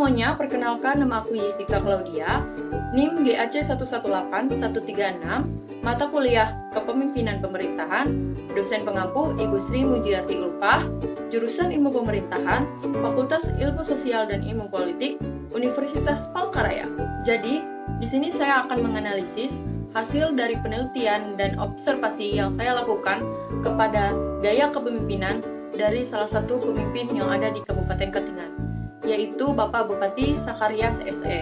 semuanya, perkenalkan nama aku Yesika Claudia, NIM GAC 118136, mata kuliah Kepemimpinan Pemerintahan, dosen pengampu Ibu Sri Mujiarti Ulpah, jurusan Ilmu Pemerintahan, Fakultas Ilmu Sosial dan Ilmu Politik, Universitas Palangkaraya. Jadi, di sini saya akan menganalisis hasil dari penelitian dan observasi yang saya lakukan kepada gaya kepemimpinan dari salah satu pemimpin yang ada di Kabupaten Katingan, yaitu Bapak Bupati Sakarias SE.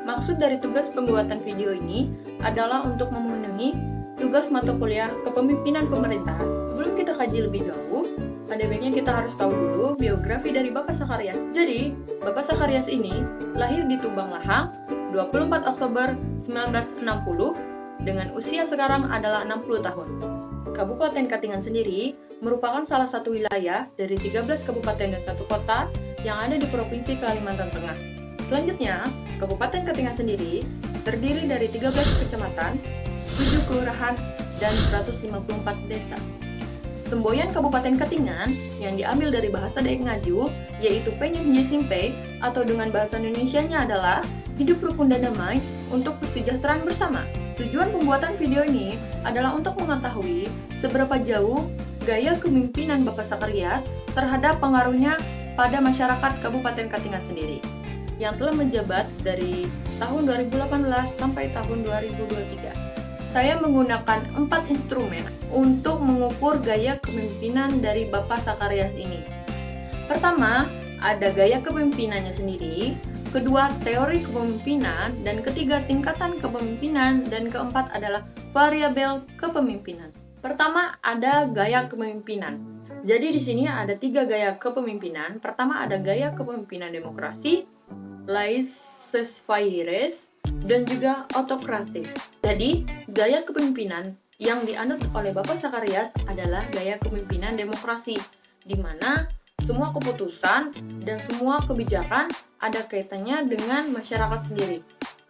Maksud dari tugas pembuatan video ini adalah untuk memenuhi tugas mata kuliah Kepemimpinan Pemerintahan. Sebelum kita kaji lebih jauh, pada baiknya kita harus tahu dulu biografi dari Bapak Sakarias. Jadi, Bapak Sakarias ini lahir di Tumbang Lahang 24 Oktober 1960 dengan usia sekarang adalah 60 tahun. Kabupaten Katingan sendiri merupakan salah satu wilayah dari 13 kabupaten dan 1 kota yang ada di Provinsi Kalimantan Tengah. Selanjutnya, Kabupaten Katingan sendiri terdiri dari 13 kecamatan, 7 kelurahan, dan 154 desa. Semboyan Kabupaten Katingan yang diambil dari bahasa Dayak Ngaju, yaitu Penyem Jisimpe, atau dengan bahasa Indonesianya adalah hidup rukun dan damai untuk kesejahteraan bersama. Tujuan pembuatan video ini adalah untuk mengetahui seberapa jauh gaya kepemimpinan Bapak Sakarias terhadap pengaruhnya pada masyarakat Kabupaten Katingan sendiri, yang telah menjabat dari tahun 2018 sampai tahun 2023. Saya menggunakan 4 instrumen untuk mengukur gaya kepemimpinan dari Bapak Sakarias ini. Pertama, ada gaya kepemimpinannya sendiri, kedua teori kepemimpinan, dan ketiga tingkatan kepemimpinan, dan keempat adalah variabel kepemimpinan. Pertama, ada gaya kepemimpinan. Jadi di sini ada 3 gaya kepemimpinan. Pertama ada gaya kepemimpinan demokrasi, laissez-faire, dan juga autokratis. Jadi, gaya kepemimpinan yang dianut oleh Bapak Sakarias adalah gaya kepemimpinan demokrasi, di mana semua keputusan dan semua kebijakan ada kaitannya dengan masyarakat sendiri.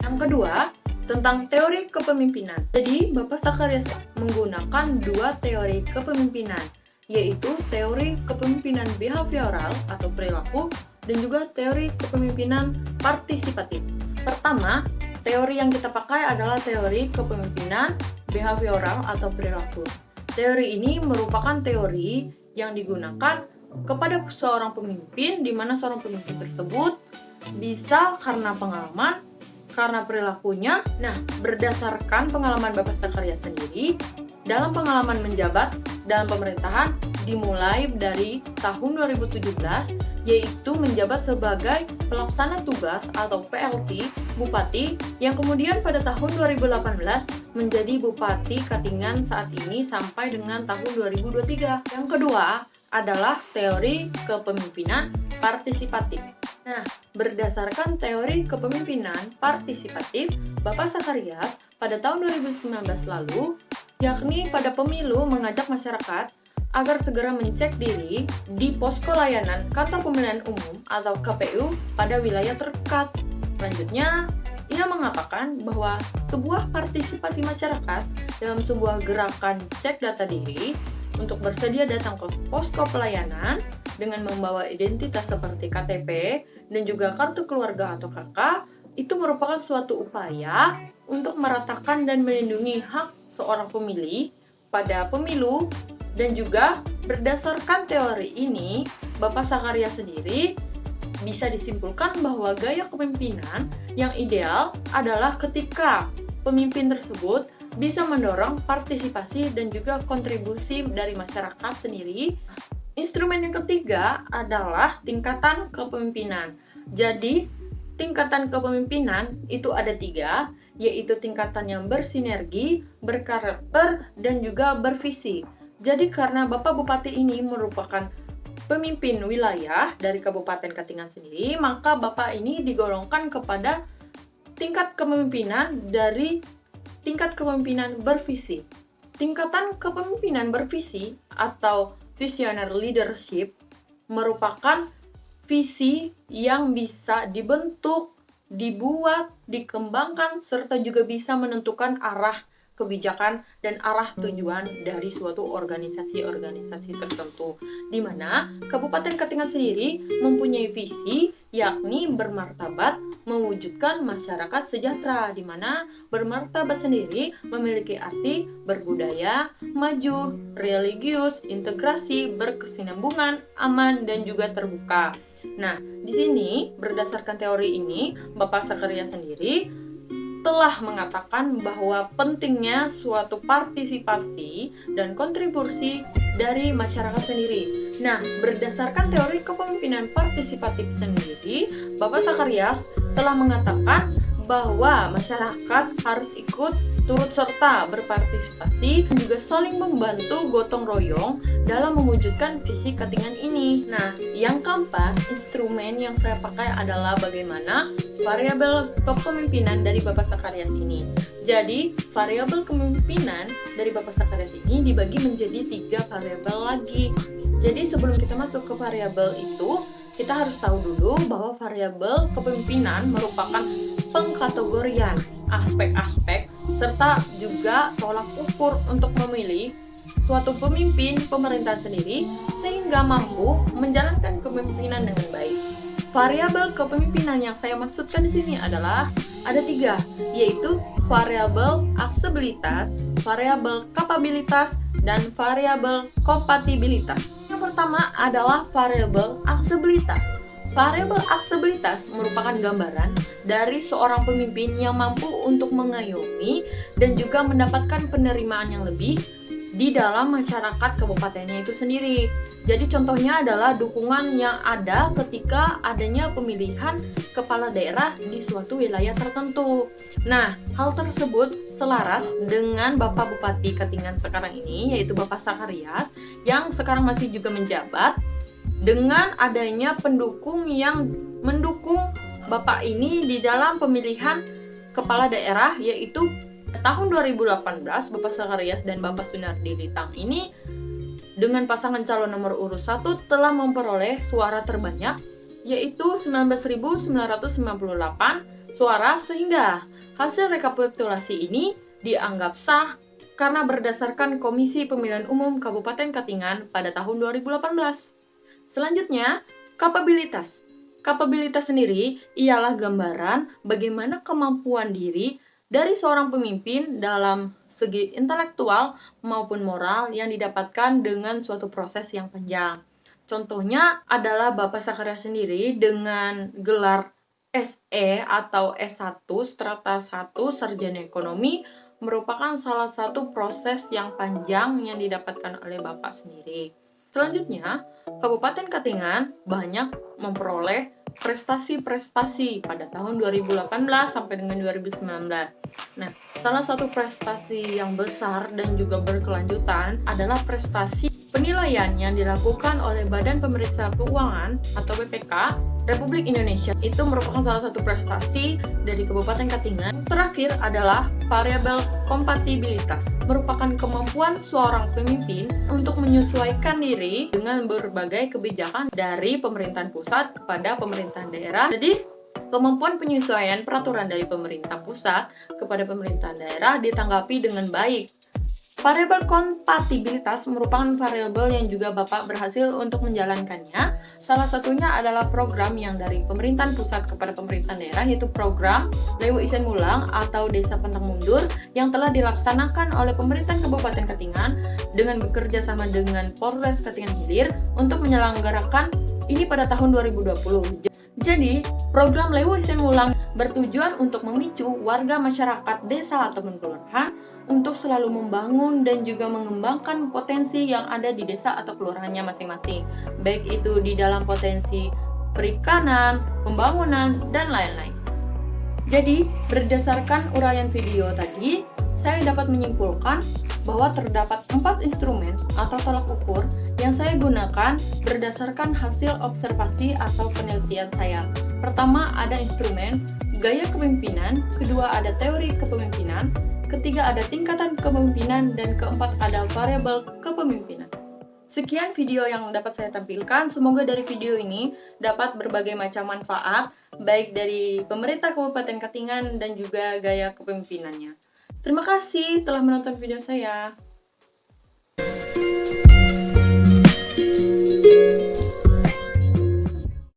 Yang kedua, tentang teori kepemimpinan. Jadi, Bapak Sakarias menggunakan 2 teori kepemimpinan, yaitu teori kepemimpinan behavioral atau perilaku dan juga teori kepemimpinan partisipatif. Pertama, teori yang kita pakai adalah teori kepemimpinan behavioral atau perilaku. Teori ini merupakan teori yang digunakan kepada seorang pemimpin, di mana seorang pemimpin tersebut bisa karena pengalaman, karena perilakunya. Nah, berdasarkan pengalaman Bapak Sakarias sendiri, dalam pengalaman menjabat dalam pemerintahan dimulai dari tahun 2017, yaitu menjabat sebagai pelaksana tugas atau PLT Bupati, yang kemudian pada tahun 2018 menjadi Bupati Katingan saat ini sampai dengan tahun 2023. Yang kedua adalah teori kepemimpinan partisipatif. Nah, berdasarkan teori kepemimpinan partisipatif, Bapak Sakarias pada tahun 2019 lalu, yakni pada pemilu, mengajak masyarakat agar segera mencek diri di posko layanan Kantor Pemilihan Umum atau KPU pada wilayah terdekat. Selanjutnya, ia mengatakan bahwa sebuah partisipasi masyarakat dalam sebuah gerakan cek data diri untuk bersedia datang ke posko pelayanan dengan membawa identitas seperti KTP dan juga kartu keluarga atau KK, itu merupakan suatu upaya untuk meratakan dan melindungi hak seorang pemilih pada pemilu. Dan juga berdasarkan teori ini, Bapak Sakarias sendiri bisa disimpulkan bahwa gaya kepemimpinan yang ideal adalah ketika pemimpin tersebut bisa mendorong partisipasi dan juga kontribusi dari masyarakat sendiri. Instrumen yang ketiga adalah tingkatan kepemimpinan. Jadi, tingkatan kepemimpinan itu ada 3, yaitu tingkatan yang bersinergi, berkarakter, dan juga bervisi. Jadi, karena Bapak Bupati ini merupakan pemimpin wilayah dari Kabupaten Katingan sendiri, maka Bapak ini digolongkan kepada tingkat kepemimpinan dari tingkat kepemimpinan bervisi. Tingkatan kepemimpinan bervisi atau visionary leadership merupakan visi yang bisa dibentuk, dibuat, dikembangkan, serta juga bisa menentukan arah kebijakan dan arah tujuan dari suatu organisasi-organisasi tertentu, di mana Kabupaten Katingan sendiri mempunyai visi yakni bermartabat mewujudkan masyarakat sejahtera, di mana bermartabat sendiri memiliki arti berbudaya, maju, religius, integrasi, berkesinambungan, aman, dan juga terbuka. Nah, di sini berdasarkan teori ini, Bapak Sakaria sendiri telah mengatakan bahwa pentingnya suatu partisipasi dan kontribusi dari masyarakat sendiri. Nah, berdasarkan teori kepemimpinan partisipatif sendiri, Bapak Sakarias telah mengatakan bahwa masyarakat harus ikut turut serta berpartisipasi dan juga saling membantu gotong royong dalam mewujudkan visi Katingan ini. Nah, yang keempat, instrumen yang saya pakai adalah bagaimana variabel kepemimpinan dari Bapak Sakarias ini. Jadi, variabel kepemimpinan dari Bapak Sakarias ini dibagi menjadi 3 variabel lagi. Jadi, sebelum kita masuk ke variabel itu, kita harus tahu dulu bahwa variabel kepemimpinan merupakan pengkategorian aspek-aspek serta juga tolak ukur untuk memilih suatu pemimpin pemerintahan sendiri sehingga mampu menjalankan kepemimpinan dengan baik. Variabel kepemimpinan yang saya maksudkan di sini adalah ada 3, yaitu variabel aksesibilitas, variabel kapabilitas, dan variabel kompatibilitas. Yang pertama adalah variabel aksesibilitas. Variabel aksesibilitas merupakan gambaran dari seorang pemimpin yang mampu untuk mengayomi dan juga mendapatkan penerimaan yang lebih di dalam masyarakat kabupatennya itu sendiri. Jadi contohnya adalah dukungan yang ada ketika adanya pemilihan kepala daerah di suatu wilayah tertentu. Nah, hal tersebut selaras dengan Bapak Bupati Katingan sekarang ini, yaitu Bapak Sakarias, yang sekarang masih juga menjabat, dengan adanya pendukung yang mendukung Bapak ini di dalam pemilihan kepala daerah, yaitu tahun 2018 Bapak Sakarias dan Bapak Sunardi Litang ini dengan pasangan calon nomor urut 1 telah memperoleh suara terbanyak, yaitu 19.998 suara, sehingga hasil rekapitulasi ini dianggap sah karena berdasarkan Komisi Pemilihan Umum Kabupaten Katingan pada tahun 2018. Selanjutnya, kapabilitas. Kapabilitas sendiri ialah gambaran bagaimana kemampuan diri dari seorang pemimpin dalam segi intelektual maupun moral yang didapatkan dengan suatu proses yang panjang. Contohnya adalah Bapak Sakarias sendiri dengan gelar SE atau S1 Strata 1 Sarjana Ekonomi merupakan salah satu proses yang panjang yang didapatkan oleh Bapak sendiri. Selanjutnya, Kabupaten Katingan banyak memperoleh prestasi-prestasi pada tahun 2018 sampai dengan 2019. Nah, salah satu prestasi yang besar dan juga berkelanjutan adalah prestasi penilaian yang dilakukan oleh Badan Pemeriksa Keuangan atau BPK Republik Indonesia. Itu merupakan salah satu prestasi dari Kabupaten Katingan. Terakhir adalah variabel kompatibilitas, merupakan kemampuan seorang pemimpin untuk menyesuaikan diri dengan berbagai kebijakan dari pemerintahan pusat kepada pemerintahan daerah. Jadi, kemampuan penyesuaian peraturan dari pemerintah pusat kepada pemerintahan daerah ditanggapi dengan baik. Variabel kompatibilitas merupakan variabel yang juga Bapak berhasil untuk menjalankannya. Salah satunya adalah program yang dari pemerintahan pusat kepada pemerintahan daerah, yaitu program Lewu Isen Mulang atau Desa Pantang Mundur yang telah dilaksanakan oleh pemerintahan Kabupaten Katingan dengan bekerja sama dengan Polres Katingan Hilir untuk menyelenggarakan ini pada tahun 2020. Jadi, program Lewu Isen Mulang bertujuan untuk memicu warga masyarakat desa ataupun kelurahan untuk selalu membangun dan juga mengembangkan potensi yang ada di desa atau kelurahannya masing-masing, baik itu di dalam potensi perikanan, pembangunan, dan lain-lain. Jadi, berdasarkan uraian video tadi, saya dapat menyimpulkan bahwa terdapat 4 instrumen atau tolak ukur yang saya gunakan berdasarkan hasil observasi atau penelitian saya. Pertama, ada instrumen gaya kepemimpinan, kedua ada teori kepemimpinan, ketiga ada tingkatan kepemimpinan, dan keempat ada variabel kepemimpinan. Sekian video yang dapat saya tampilkan. Semoga dari video ini dapat berbagai macam manfaat, baik dari pemerintah Kabupaten Katingan dan juga gaya kepemimpinannya. Terima kasih telah menonton video saya.